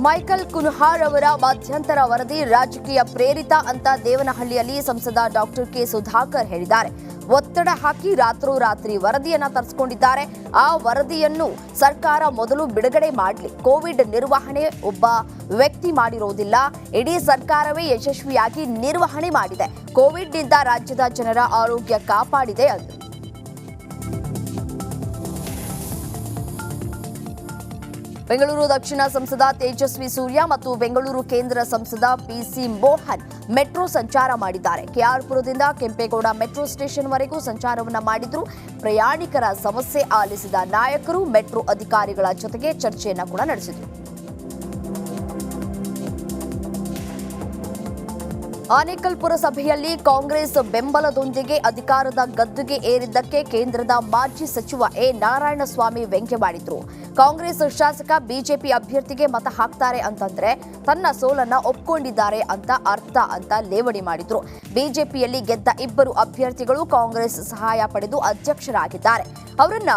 Michael ಕುನ್ಹಾರ್ ಅವರ ಮಧ್ಯಂತರ ವರದಿ ರಾಜಕೀಯ ಪ್ರೇರಿತ ಅಂತ ದೇವನಹಳ್ಳಿಯಲ್ಲಿ ಸಂಸದ ಡಾಕ್ಟರ್ ಕೆ ಸುಧಾಕರ್ ಹೇಳಿದ್ದಾರೆ. ಒತ್ತಡ ಹಾಕಿ ರಾತ್ರೋರಾತ್ರಿ ವರದಿಯನ್ನ ತರಿಸಿಕೊಂಡಿದ್ದಾರೆ. ಆ ವರದಿಯನ್ನು ಸರ್ಕಾರ ಮೊದಲು ಬಿಡುಗಡೆ ಮಾಡಲಿ. ಕೋವಿಡ್ ನಿರ್ವಹಣೆ ಒಬ್ಬ ವ್ಯಕ್ತಿ ಮಾಡಿರೋದಿಲ್ಲ, ಇಡೀ ಸರ್ಕಾರವೇ ಯಶಸ್ವಿಯಾಗಿ ನಿರ್ವಹಣೆ ಮಾಡಿದೆ. ಕೋವಿಡ್ನಿಂದ ರಾಜ್ಯದ ಜನರ ಆರೋಗ್ಯ ಕಾಪಾಡಿದೆ ಅಂದರು. ಬೆಂಗಳೂರು ದಕ್ಷಿಣ ಸಂಸದ ತೇಜಸ್ವಿ ಸೂರ್ಯ ಮತ್ತು ಬೆಂಗಳೂರು ಕೇಂದ್ರ ಸಂಸದ ಪಿಸಿ ಮೋಹನ್ ಮೆಟ್ರೋ ಸಂಚಾರ ಮಾಡಿದ್ದಾರೆ. ಕೆಆರ್ಪುರದಿಂದ ಕೆಂಪೇಗೌಡ ಮೆಟ್ರೋ ಸ್ಟೇಷನ್ವರೆಗೂ ಸಂಚಾರವನ್ನ ಮಾಡಿದ್ರು. ಪ್ರಯಾಣಿಕರ ಸಮಸ್ಯೆ ಆಲಿಸಿದ ನಾಯಕರು ಮೆಟ್ರೋ ಅಧಿಕಾರಿಗಳ ಜೊತೆಗೆ ಚರ್ಚೆಯನ್ನ ಕೂಡ ನಡೆಸಿದರು. ಆನೇಕಲ್ ಪುರಸಭೆಯಲ್ಲಿ ಕಾಂಗ್ರೆಸ್ ಬೆಂಬಲದೊಂದಿಗೆ ಅಧಿಕಾರದ ಗದ್ದುಗೆ ಏರಿದ್ದಕ್ಕೆ ಕೇಂದ್ರದ ಮಾಜಿ ಸಚಿವ ಎ ನಾರಾಯಣಸ್ವಾಮಿ ವ್ಯಂಗ್ಯವಾಡಿದ್ರು. ಕಾಂಗ್ರೆಸ್ ಶಾಸಕ ಬಿಜೆಪಿ ಅಭ್ಯರ್ಥಿಗೆ ಮತ ಹಾಕ್ತಾರೆ ಅಂತಂದ್ರೆ ತನ್ನ ಸೋಲನ್ನ ಒಪ್ಕೊಂಡಿದ್ದಾರೆ ಅಂತ ಅರ್ಥ ಅಂತ ಲೇವಡಿ ಮಾಡಿದ್ರು. ಬಿಜೆಪಿಯಲ್ಲಿ ಗೆದ್ದ ಇಬ್ಬರು ಅಭ್ಯರ್ಥಿಗಳು ಕಾಂಗ್ರೆಸ್ ಸಹಾಯ ಪಡೆದು ಅಧ್ಯಕ್ಷರಾಗಿದ್ದಾರೆ. ಅವರನ್ನ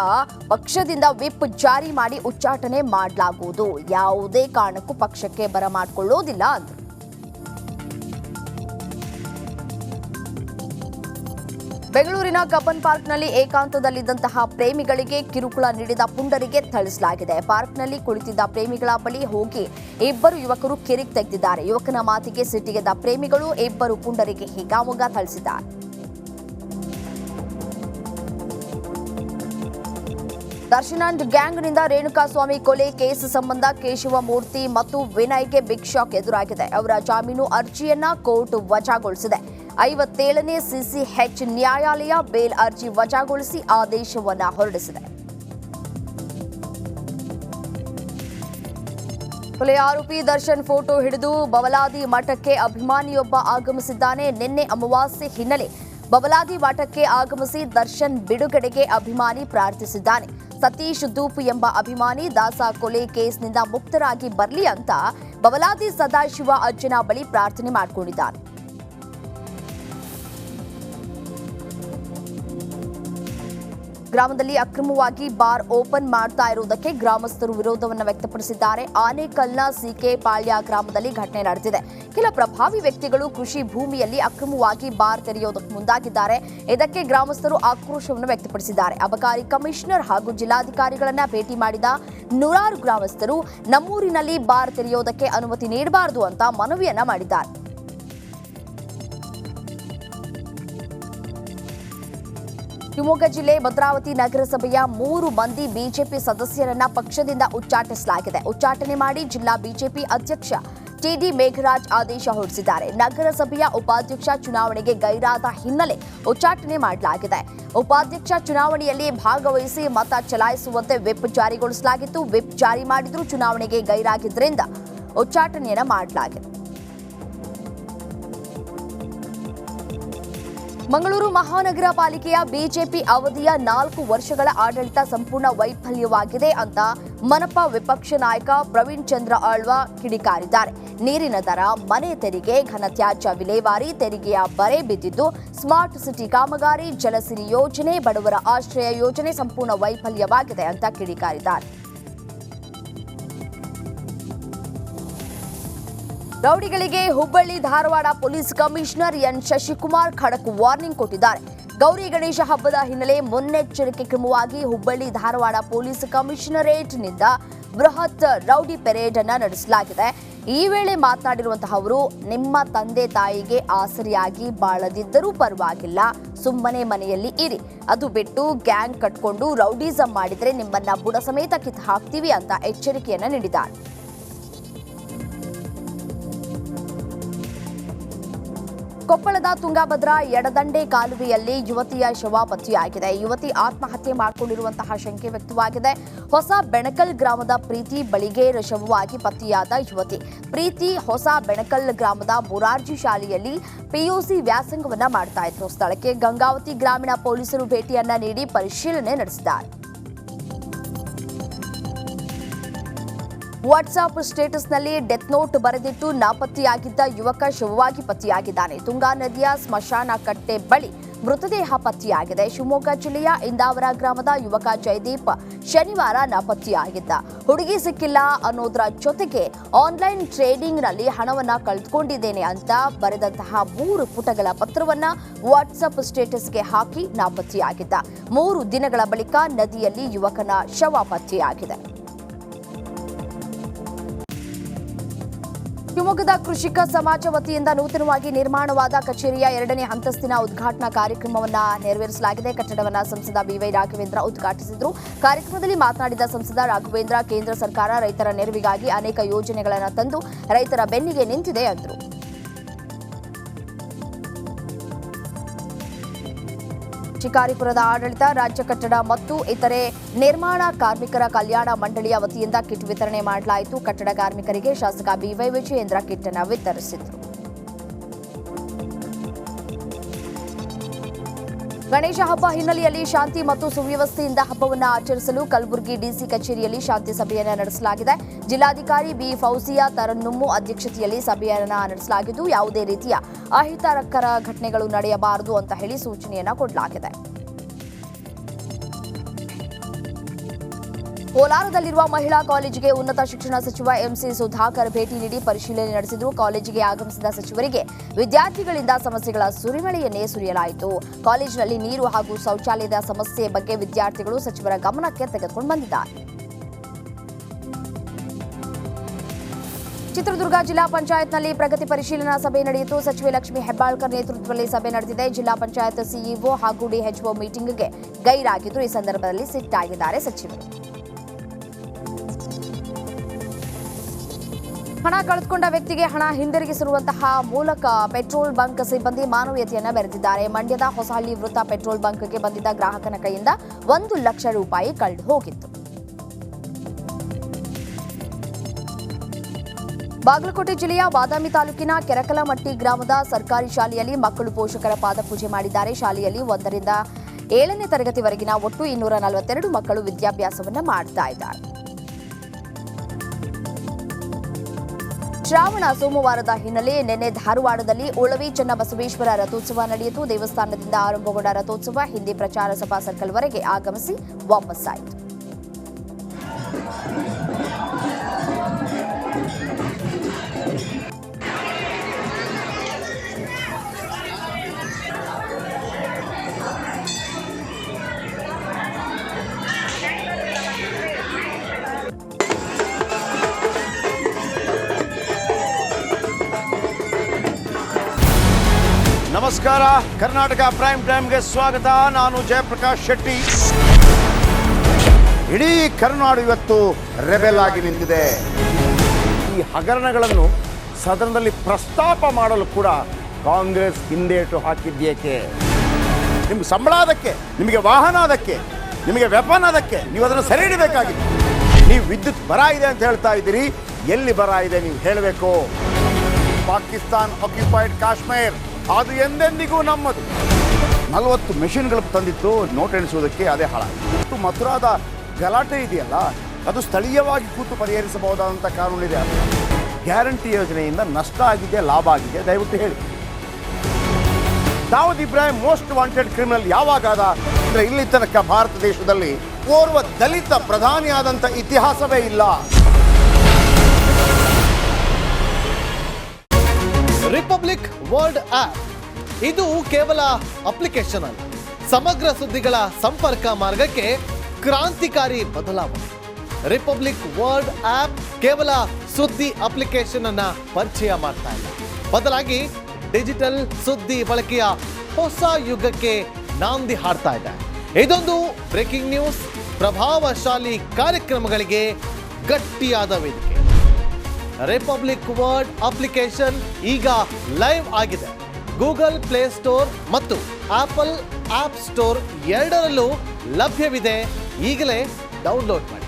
ಪಕ್ಷದಿಂದ ವಿಪ್ ಜಾರಿ ಮಾಡಿ ಉಚ್ಚಾಟನೆ ಮಾಡಲಾಗುವುದು. ಯಾವುದೇ ಕಾರಣಕ್ಕೂ ಪಕ್ಷಕ್ಕೆ ಬರಮಾಡಿಕೊಳ್ಳೋದಿಲ್ಲ ಅಂದ್ರು. ಬೆಂಗಳೂರಿನ ಕಬ್ಬನ್ ಪಾರ್ಕ್ನಲ್ಲಿ ಏಕಾಂತದಲ್ಲಿದ್ದಂತಹ ಪ್ರೇಮಿಗಳಿಗೆ ಕಿರುಕುಳ ನೀಡಿದ ಪುಂಡರಿಗೆ ಥಳಿಸಲಾಗಿದೆ. ಪಾರ್ಕ್ನಲ್ಲಿ ಕುಳಿತಿದ್ದ ಪ್ರೇಮಿಗಳ ಬಳಿ ಹೋಗಿ ಇಬ್ಬರು ಯುವಕರು ಕಿರಿಕ್ ತೆಗೆದಿದ್ದಾರೆ. ಯುವಕನ ಮಾತಿಗೆ ಸಿಟ್ಟಿಗೆದ್ದ ಪ್ರೇಮಿಗಳು ಇಬ್ಬರು ಪುಂಡರಿಗೆ ಹಿಗಾಮುಗ ಥಳಿಸಿದ್ದಾರೆ. ದರ್ಶನ್ ಅಂಡ್ ಗ್ಯಾಂಗ್ನಿಂದ ರೇಣುಕಾಸ್ವಾಮಿ ಕೊಲೆ ಕೇಸ್ ಸಂಬಂಧ ಕೇಶವಮೂರ್ತಿ ಮತ್ತು ವಿನಯ್ಗೆ ಬಿಗ್ ಶಾಕ್ ಎದುರಾಗಿದೆ. ಅವರ ಜಾಮೀನು ಅರ್ಜಿಯನ್ನ ಕೋರ್ಟ್ ವಜಾಗೊಳಿಸಿದೆ. 57ನೇ ಸಿಸಿಎಚ್ ನ್ಯಾಯಾಲಯ ಬೇಲ್ ಅರ್ಜಿ ವಜಾಗೊಳಿಸಿ ಆದೇಶವನ್ನ ಹೊರಡಿಸಿದೆ. ಕೊಲೆ ಆರೋಪಿ ದರ್ಶನ್ ಫೋಟೋ ಹಿಡಿದು ಬವಲಾದಿ ಮಠಕ್ಕೆ ಅಭಿಮಾನಿಯೊಬ್ಬ ಆಗಮಿಸಿದ್ದಾನೆ. ನಿನ್ನೆ ಅಮಾವಾಸ್ಯೆ ಹಿನ್ನೆಲೆ ಬವಲಾದಿ ಮಠಕ್ಕೆ ಆಗಮಿಸಿ ದರ್ಶನ್ ಬಿಡುಗಡೆಗೆ ಅಭಿಮಾನಿ ಪ್ರಾರ್ಥಿಸಿದ್ದಾನೆ. ಸತೀಶ್ ಧೂಪ್ ಎಂಬ ಅಭಿಮಾನಿ ದಾಸ ಕೊಲೆ ಕೇಸ್ನಿಂದ ಮುಕ್ತರಾಗಿ ಬರಲಿ ಅಂತ ಬವಲಾದಿ ಸದಾಶಿವ ಅಜ್ಜನ ಬಳಿ ಪ್ರಾರ್ಥನೆ ಮಾಡಿಕೊಂಡಿದ್ದಾನೆ. ಗ್ರಾಮದಲ್ಲಿ ಅಕ್ರಮವಾಗಿ ಬಾರ್ ಓಪನ್ ಮಾಡ್ತಾ ಇರುವುದಕ್ಕೆ ಗ್ರಾಮಸ್ಥರು ವಿರೋಧವನ್ನು ವ್ಯಕ್ತಪಡಿಸಿದ್ದಾರೆ. ಆನೇಕಲ್ನ ಸಿಕೆ ಪಾಳ್ಯ ಗ್ರಾಮದಲ್ಲಿ ಘಟನೆ ನಡೆದಿದೆ. ಕೆಲ ಪ್ರಭಾವಿ ವ್ಯಕ್ತಿಗಳು ಕೃಷಿ ಭೂಮಿಯಲ್ಲಿ ಅಕ್ರಮವಾಗಿ ಬಾರ್ ತೆರೆಯೋದಕ್ಕೆ ಮುಂದಾಗಿದ್ದಾರೆ. ಇದಕ್ಕೆ ಗ್ರಾಮಸ್ಥರು ಆಕ್ರೋಶವನ್ನು ವ್ಯಕ್ತಪಡಿಸಿದ್ದಾರೆ. ಅಬಕಾರಿ ಕಮಿಷನರ್ ಹಾಗೂ ಜಿಲ್ಲಾಧಿಕಾರಿಗಳನ್ನ ಭೇಟಿ ಮಾಡಿದ ನೂರಾರು ಗ್ರಾಮಸ್ಥರು ನಮ್ಮೂರಿನಲ್ಲಿ ಬಾರ್ ತೆರೆಯೋದಕ್ಕೆ ಅನುಮತಿ ನೀಡಬಾರದು ಅಂತ ಮನವಿಯನ್ನ ಮಾಡಿದ್ದಾರೆ. ಶಿವಮೊಗ್ಗ ಜಿಲ್ಲೆ ಭದ್ರಾವತಿ ನಗರಸಭೆಯ 3 ಮಂದಿ ಬಿಜೆಪಿ ಸದಸ್ಯರನ್ನ ಪಕ್ಷದಿಂದ ಉಚ್ಚಾಟಿಸಲಾಗಿದೆ. ಉಚ್ಚಾಟನೆ ಮಾಡಿ ಜಿಲ್ಲಾ ಬಿಜೆಪಿ ಅಧ್ಯಕ್ಷ ಟಿಡಿ ಮೇಘರಾಜ್ ಆದೇಶ ಹೊರಡಿಸಿದ್ದಾರೆ. ನಗರಸಭೆಯ ಉಪಾಧ್ಯಕ್ಷ ಚುನಾವಣೆಗೆ ಗೈರಾದ ಹಿನ್ನೆಲೆ ಉಚ್ಚಾಟನೆ ಮಾಡಲಾಗಿದೆ. ಉಪಾಧ್ಯಕ್ಷ ಚುನಾವಣೆಯಲ್ಲಿ ಭಾಗವಹಿಸಿ ಮತ ಚಲಾಯಿಸುವಂತೆ ವಿಪ್ ಜಾರಿಗೊಳಿಸಲಾಗಿತ್ತು. ವಿಪ್ ಜಾರಿ ಮಾಡಿದ್ರೂ ಚುನಾವಣೆಗೆ ಗೈರಾಗಿದ್ದರಿಂದ ಉಚ್ಚಾಟನೆಯನ್ನ ಮಾಡಲಾಗಿದೆ. ಮಂಗಳೂರು ಮಹಾನಗರ ಪಾಲಿಕೆಯ ಬಿಜೆಪಿ ಅವಧಿಯ 4 ವರ್ಷಗಳ ಆಡಳಿತ ಸಂಪೂರ್ಣ ವೈಫಲ್ಯವಾಗಿದೆ ಅಂತ ಮನಪಾ ವಿಪಕ್ಷ ನಾಯಕ ಪ್ರವೀಣ್ ಚಂದ್ರ ಆಳ್ವ ಕಿಡಿಕಾರಿದ್ದಾರೆ. ನೀರಿನ ದರ, ಮನೆ ತೆರಿಗೆ, ಘನತ್ಯಾಜ್ಯ ವಿಲೇವಾರಿ, ತೆರಿಗೆಯ ಬರೆ ಬಿದ್ದಿದ್ದು, ಸ್ಮಾರ್ಟ್ ಸಿಟಿ ಕಾಮಗಾರಿ, ಜಲಸಿರಿ ಯೋಜನೆ, ಬಡವರ ಆಶ್ರಯ ಯೋಜನೆ ಸಂಪೂರ್ಣ ವೈಫಲ್ಯವಾಗಿದೆ ಅಂತ ಕಿಡಿಕಾರಿದ್ದಾರೆ. ರೌಡಿಗಳಿಗೆ Hubballi Dharwad police commissioner N Shashikumar ಖಡಕ್ ವಾರ್ನಿಂಗ್ ಕೊಟ್ಟಿದ್ದಾರೆ. ಗೌರಿ ಗಣೇಶ ಹಬ್ಬದ ಹಿನ್ನೆಲೆ ಮುನ್ನೆಚ್ಚರಿಕೆ ಕ್ರಮವಾಗಿ ಹುಬ್ಬಳ್ಳಿ ಧಾರವಾಡ ಪೊಲೀಸ್ ಕಮಿಷನರೇಟ್ನಿಂದ ಬೃಹತ್ ರೌಡಿ ಪೆರೇಡ್ ಅನ್ನು ನಡೆಸಲಾಗಿದೆ. ಈ ವೇಳೆ ಮಾತನಾಡಿರುವಂತಹ ಅವರು, ನಿಮ್ಮ ತಂದೆ ತಾಯಿಗೆ ಆಸರಿಯಾಗಿ ಬಾಳದಿದ್ದರೂ ಪರವಾಗಿಲ್ಲ, ಸುಮ್ಮನೆ ಮನೆಯಲ್ಲಿ ಇರಿ. ಅದು ಬಿಟ್ಟು ಗ್ಯಾಂಗ್ ಕಟ್ಕೊಂಡು ರೌಡಿಸಂ ಮಾಡಿದ್ರೆ ನಿಮ್ಮನ್ನ ಬುಡ ಸಮೇತ ಕಿತ್ತು ಹಾಕ್ತೀವಿ ಅಂತ ಎಚ್ಚರಿಕೆಯನ್ನ ನೀಡಿದ್ದಾರೆ. ಕೊಪ್ಪಳದ ತುಂಗಭದ್ರಾ ಎಡದಂಡೆ ಕಾಲುವೆಯಲ್ಲಿ ಯುವತಿಯ ಶವ ಪತ್ತೆಯಾಗಿದೆ. ಯುವತಿ ಆತ್ಮಹತ್ಯೆ ಮಾಡಿಕೊಂಡಿರುವಂತಹ ಶಂಕೆ ವ್ಯಕ್ತವಾಗಿದೆ. ಹೊಸ ಬೆಣಕಲ್ ಗ್ರಾಮದ ಪ್ರೀತಿ ಬಳಿಗೇರ್ ಶವವಾಗಿ ಪತ್ತೆಯಾದ ಯುವತಿ ಪ್ರೀತಿ ಹೊಸ ಬೆಣಕಲ್ ಗ್ರಾಮದ ಮೊರಾರ್ಜಿ ಶಾಲೆಯಲ್ಲಿ ಪಿಯುಸಿ ವ್ಯಾಸಂಗವನ್ನ ಮಾಡ್ತಾ ಇದ್ರು. ಸ್ಥಳಕ್ಕೆ ಗಂಗಾವತಿ ಗ್ರಾಮೀಣ ಪೊಲೀಸರು ಭೇಟಿಯನ್ನ ನೀಡಿ ಪರಿಶೀಲನೆ ನಡೆಸಿದ್ದಾರೆ. ವಾಟ್ಸ್ಆಪ್ ಸ್ಟೇಟಸ್ನಲ್ಲಿ ಡೆತ್ ನೋಟ್ ಬರೆದಿಟ್ಟು ನಾಪತ್ತೆಯಾಗಿದ್ದ ಯುವಕ ಶವವಾಗಿ ಪತ್ತೆಯಾಗಿದ್ದಾನೆ. ತುಂಗಾ ನದಿಯ ಸ್ಮಶಾನ ಕಟ್ಟೆ ಬಳಿ ಮೃತದೇಹ ಪತ್ತೆಯಾಗಿದೆ. ಶಿವಮೊಗ್ಗ ಜಿಲ್ಲೆಯ ಇಂದಾವರ ಗ್ರಾಮದ ಯುವಕ ಜಯದೀಪ್ ಶನಿವಾರ ನಾಪತ್ತೆಯಾಗಿದ್ದ. ಹುಡುಗಿ ಸಿಕ್ಕಿಲ್ಲ ಅನ್ನೋದರ ಜೊತೆಗೆ ಆನ್ಲೈನ್ ಟ್ರೇಡಿಂಗ್ನಲ್ಲಿ ಹಣವನ್ನ ಕಳೆದುಕೊಂಡಿದ್ದೇನೆ ಅಂತ ಬರೆದಂತಹ 3 ಪುಟಗಳ ಪತ್ರವನ್ನ ವಾಟ್ಸ್ಆಪ್ ಸ್ಟೇಟಸ್ಗೆ ಹಾಕಿ ನಾಪತ್ತೆಯಾಗಿದ್ದ. 3 ದಿನಗಳ ಬಳಿಕ ನದಿಯಲ್ಲಿ ಯುವಕನ ಶವ ಪತ್ತೆಯಾಗಿದೆ. ಶಿವಮೊಗ್ಗದ ಕೃಷಿಕ ಸಮಾಜ ವತಿಯಿಂದ ನೂತನವಾಗಿ ನಿರ್ಮಾಣವಾದ ಕಚೇರಿಯ 2ನೇ ಅಂತಸ್ತಿನ ಉದ್ಘಾಟನಾ ಕಾರ್ಯಕ್ರಮವನ್ನು ನೆರವೇರಿಸಲಾಗಿದೆ. ಕಟ್ಟಡವನ್ನು ಸಂಸದ ಬಿವೈ ರಾಘವೇಂದ್ರ ಉದ್ಘಾಟಿಸಿದರು. ಕಾರ್ಯಕ್ರಮದಲ್ಲಿ ಮಾತನಾಡಿದ ಸಂಸದ ರಾಘವೇಂದ್ರ, ಕೇಂದ್ರ ಸರ್ಕಾರ ರೈತರ ನೆರವಿಗಾಗಿ ಅನೇಕ ಯೋಜನೆಗಳನ್ನು ತಂದು ರೈತರ ಬೆನ್ನಿಗೆ ನಿಂತಿದೆ ಎಂದರು. ಶಿಕಾರಿಪುರದ ಆಡಳಿತ, ರಾಜ್ಯ ಕಟ್ಟಡ ಮತ್ತು ಇತರೆ ನಿರ್ಮಾಣ ಕಾರ್ಮಿಕರ ಕಲ್ಯಾಣ ಮಂಡಳಿಯ ವತಿಯಿಂದ ಕಿಟ್ ವಿತರಣೆ ಮಾಡಲಾಯಿತು. ಕಟ್ಟಡ ಕಾರ್ಮಿಕರಿಗೆ ಶಾಸಕ ಬಿವೈ ವಿಜಯೇಂದ್ರ ಕಿಟ್ ಅನ್ನು ವಿತರಿಸಿದರು. ಗಣೇಶ ಹಬ್ಬ ಹಿನ್ನೆಲೆಯಲ್ಲಿ ಶಾಂತಿ ಮತ್ತು ಸುವ್ಯವಸ್ಥೆಯಿಂದ ಹಬ್ಬವನ್ನು ಆಚರಿಸಲು ಕಲಬುರಗಿ ಡಿಸಿ ಕಚೇರಿಯಲ್ಲಿ ಶಾಂತಿ ಸಭೆಯನ್ನು ನಡೆಸಲಾಗಿದೆ. ಜಿಲ್ಲಾಧಿಕಾರಿ ಬಿ ಫೌಜಿಯಾ ತರನ್ನುಮ್ಮು ಅಧ್ಯಕ್ಷತೆಯಲ್ಲಿ ಸಭೆಯನ್ನು ನಡೆಸಲಾಗಿದ್ದು, ಯಾವುದೇ ರೀತಿಯ ಅಹಿತಕರ ಘಟನೆಗಳು ನಡೆಯಬಾರದು ಅಂತ ಹೇಳಿ ಸೂಚನೆಯನ್ನು ಕೊಡಲಾಗಿದೆ. ಕೋಲಾರದಲ್ಲಿರುವ ಮಹಿಳಾ ಕಾಲೇಜಿಗೆ ಉನ್ನತ ಶಿಕ್ಷಣ ಸಚಿವ ಎಂಸಿ ಸುಧಾಕರ್ ಭೇಟಿ ನೀಡಿ ಪರಿಶೀಲನೆ ನಡೆಸಿದರು. ಕಾಲೇಜಿಗೆ ಆಗಮಿಸಿದ ಸಚಿವರಿಗೆ ವಿದ್ಯಾರ್ಥಿಗಳಿಂದ ಸಮಸ್ಯೆಗಳ ಸುರಿಮಳೆಯನ್ನೇ ಸುರಿಯಲಾಯಿತು. ಕಾಲೇಜಿನಲ್ಲಿ ನೀರು ಹಾಗೂ ಶೌಚಾಲಯದ ಸಮಸ್ಯೆ ಬಗ್ಗೆ ವಿದ್ಯಾರ್ಥಿಗಳು ಸಚಿವರ ಗಮನಕ್ಕೆ ತೆಗೆದುಕೊಂಡು ಬಂದಿದ್ದಾರೆ. ಚಿತ್ರದುರ್ಗ ಜಿಲ್ಲಾ ಪಂಚಾಯತ್ನಲ್ಲಿ ಪ್ರಗತಿ ಪರಿಶೀಲನಾ ಸಭೆ ನಡೆಯಿತು. ಸಚಿವೆ ಲಕ್ಷ್ಮೀ ಹೆಬ್ಬಾಳ್ಕರ್ ನೇತೃತ್ವದಲ್ಲಿ ಸಭೆ ನಡೆದಿದೆ. ಜಿಲ್ಲಾ ಪಂಚಾಯತ್ ಸಿಇಒ ಹಾಗೂ ಡಿಎಚ್ಒ ಮೀಟಿಂಗ್ಗೆ ಗೈರಾಗಿದ್ದು, ಈ ಸಂದರ್ಭದಲ್ಲಿ ಸಿಟ್ಟಾಗಿದ್ದಾರೆ ಸಚಿವರು. ಹಣ ಕಳೆದುಕೊಂಡ ವ್ಯಕ್ತಿಗೆ ಹಣ ಹಿಂದಿರುಗಿಸಿರುವಂತಹ ಮೂಲಕ ಪೆಟ್ರೋಲ್ ಬಂಕ್ ಸಿಬ್ಬಂದಿ ಮಾನವೀಯತೆಯನ್ನ ಮೆರೆದಿದ್ದಾರೆ. ಮಂಡ್ಯದ ಹೊಸಹಳ್ಳಿ ವೃತ್ತ ಪೆಟ್ರೋಲ್ ಬಂಕ್ಗೆ ಬಂದಿದ್ದ ಗ್ರಾಹಕನ ಕೈಯಿಂದ 1 ಲಕ್ಷ ರೂಪಾಯಿ ಕಳೆದು ಹೋಗಿತ್ತು. ಬಾಗಲಕೋಟೆ ಜಿಲ್ಲೆಯ ಬಾದಾಮಿ ತಾಲೂಕಿನ ಕೆರಕಲಮಟ್ಟಿ ಗ್ರಾಮದ ಸರ್ಕಾರಿ ಶಾಲೆಯಲ್ಲಿ ಮಕ್ಕಳು ಪೋಷಕರ ಪಾದಪೂಜೆ ಮಾಡಿದ್ದಾರೆ. ಶಾಲೆಯಲ್ಲಿ 1 ರಿಂದ 7ನೇ ತರಗತಿವರೆಗಿನ ಒಟ್ಟು 242 ಮಕ್ಕಳು ವಿದ್ಯಾಭ್ಯಾಸವನ್ನ ಮಾಡ್ತಾ ಇದ್ದಾರೆ. ಶ್ರಾವಣ ಸೋಮವಾರದ ಹಿನ್ನೆಲೆ ನಿನ್ನೆ ಧಾರವಾಡದಲ್ಲಿ ಉಳವಿ ಚನ್ನಬಸವೇಶ್ವರ ರಥೋತ್ಸವ ನಡೆಯಿತು. ದೇವಸ್ಥಾನದಿಂದ ಆರಂಭಗೊಂಡ ರಥೋತ್ಸವ ಹಿಂದಿ ಪ್ರಚಾರ ಸಭಾ ಸರ್ಕಲ್ವರೆಗೆ ಆಗಮಿಸಿ ವಾಪಸ್ಸಾಯಿತು. ನಮಸ್ಕಾರ, ಕರ್ನಾಟಕ ಪ್ರೈಮ್ ಟೈಮ್ಗೆ ಸ್ವಾಗತ. ನಾನು ಜಯಪ್ರಕಾಶ್ ಶೆಟ್ಟಿ. ಇಡೀ ಕರ್ನಾಡು ಇವತ್ತು ರೆಬೆಲ್ ಆಗಿ ನಿಂತಿದೆ. ಈ ಹಗರಣಗಳನ್ನು ಸದನದಲ್ಲಿ ಪ್ರಸ್ತಾಪ ಮಾಡಲು ಕೂಡ ಕಾಂಗ್ರೆಸ್ ಹಿಂದೇಟು ಹಾಕಿದ್ದೇಕೆ? ನಿಮ್ಗೆ ಸಂಬಳ ಅದಕ್ಕೆ, ನಿಮಗೆ ವಾಹನ ಅದಕ್ಕೆ, ನಿಮಗೆ ವೆಪನ್ ಅದಕ್ಕೆ, ನೀವು ಅದನ್ನು ಸೆರೆ ಹಿಡಿಬೇಕಾಗಿತ್ತು. ನೀವು ವಿದ್ಯುತ್ ಬರ ಇದೆ ಅಂತ ಹೇಳ್ತಾ ಇದ್ದೀರಿ, ಎಲ್ಲಿ ಬರ ಇದೆ ನೀವು ಹೇಳಬೇಕು. ಪಾಕಿಸ್ತಾನ್ ಆಕ್ಯುಪೈಡ್ ಕಾಶ್ಮೀರ್ ಅದು ಎಂದೆಂದಿಗೂ ನಮ್ಮದು. 40 ಮೆಷಿನ್ಗಳು ತಂದಿತ್ತು ನೋಟ್ ಎಣಿಸುವುದಕ್ಕೆ, ಅದೇ ಹಾಳಾಯಿತು. ಮಥುರಾದ ಗಲಾಟೆ ಇದೆಯಲ್ಲ, ಅದು ಸ್ಥಳೀಯವಾಗಿ ಕೂತು ಪರಿಹರಿಸಬಹುದಾದಂಥ ಕಾನೂನಿದೆ. ಗ್ಯಾರಂಟಿ ಯೋಜನೆಯಿಂದ ನಷ್ಟ ಆಗಿದೆ, ಲಾಭ ಆಗಿದೆ, ದಯವಿಟ್ಟು ಹೇಳಿ. Dawood Ibrahim most wanted criminal ಯಾವಾಗಾದ ಅಂದರೆ ಇಲ್ಲಿ ತನಕ ಭಾರತ ದೇಶದಲ್ಲಿ ಓರ್ವ ದಲಿತ ಪ್ರಧಾನಿಯಾದಂಥ ಇತಿಹಾಸವೇ ಇಲ್ಲ. ರಿಪಬ್ಲಿಕ್ ವರ್ಲ್ಡ್ ಆಪ್ ಇದು ಕೇವಲ ಅಪ್ಲಿಕೇಶನ್ ಅಲ್ಲ, ಸಮಗ್ರ ಸುದ್ದಿಗಳ ಸಂಪರ್ಕ ಮಾರ್ಗಕ್ಕೆ ಕ್ರಾಂತಿಕಾರಿ ಬದಲಾವಣೆ. ರಿಪಬ್ಲಿಕ್ ವರ್ಲ್ಡ್ ಆಪ್ ಕೇವಲ ಸುದ್ದಿ ಅಪ್ಲಿಕೇಶನ್ ಅನ್ನ ಪರಿಚಯ ಮಾಡ್ತಾ ಇಲ್ಲ, ಬದಲಾಗಿ ಡಿಜಿಟಲ್ ಸುದ್ದಿ ಬಳಕೆಯ ಹೊಸ ಯುಗಕ್ಕೆ ನಾಂದಿ ಹಾಡ್ತಾ ಇದೆ. ಇದೊಂದು ಬ್ರೇಕಿಂಗ್ ನ್ಯೂಸ್, ಪ್ರಭಾವಶಾಲಿ ಕಾರ್ಯಕ್ರಮಗಳಿಗೆ ಗಟ್ಟಿಯಾದ ವೇದಿಕೆ. ರಿಪಬ್ಲಿಕ್ ವರ್ಲ್ಡ್ ಅಪ್ಲಿಕೇಶನ್ ಈಗ ಲೈವ್ ಆಗಿದೆ. ಗೂಗಲ್ ಪ್ಲೇ ಸ್ಟೋರ್ ಮತ್ತು ಆಪಲ್ ಆಪ್ ಸ್ಟೋರ್ ಎರಡರಲ್ಲೂ ಲಭ್ಯವಿದೆ. ಈಗಲೇ ಡೌನ್ಲೋಡ್ ಮಾಡಿ.